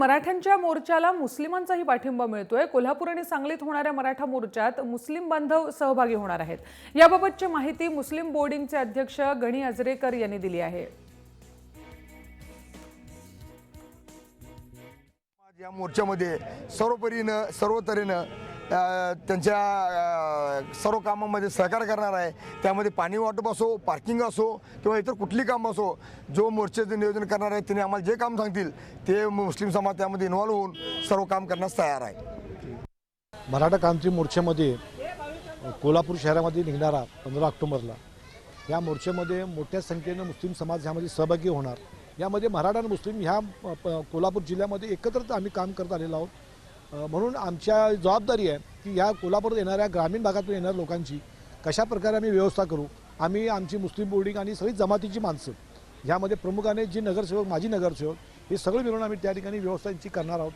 मराठ्यांच्या मोर्चाला मुस्लिमांचाही पाठिंबा मिळतोय। कोल्हापूर आणि सांगलीत होणाऱ्या मराठा मोर्चात मुस्लिम बांधव सहभागी होणार आहेत। याबाबतची माहिती मुस्लिम बोर्डिंगचे अध्यक्ष गणी अजरेकर यांनी दिली आहे। या मोर्चामध्ये सर्वपरीनं सर्वतऱ्हेनं त्यांच्या सर्व कामांमध्ये सहकार्य करणार आहे। त्यामध्ये पाणी वाटप असो, पार्किंग असो किंवा इतर कुठली काम असो, जो मोर्चाचे नियोजन करणार आहे त्यांनी आम्हाला जे काम सांगतील ते मुस्लिम समाज त्यामध्ये इन्व्हॉल्व होऊन सर्व काम करण्यास तयार आहे। मराठा क्रांती मोर्चामध्ये कोल्हापूर शहरामध्ये निघणारा 15 ऑक्टोबरला या मोर्चामध्ये मोठ्या संख्येने मुस्लिम समाज ह्यामध्ये सहभागी होणार। यामध्ये मराठा आणि मुस्लिम ह्या कोल्हापूर जिल्ह्यामध्ये एकत्रच आम्ही काम करत आलेलो आहोत। म्हणून आमच्या जबाबदारी आहे की या कोल्हापूर येणाऱ्या ग्रामीण भागातून येणाऱ्या लोकांची कशा प्रकारे आम्ही व्यवस्था करू। आम्ही आमची मुस्लिम बोर्डिंग आणि सगळी जमातीची माणसं ह्यामध्ये प्रमुखाने जी नगरसेवक, माजी नगरसेवक हे सगळे मिळून आम्ही त्या ठिकाणी व्यवस्था करणार आहोत।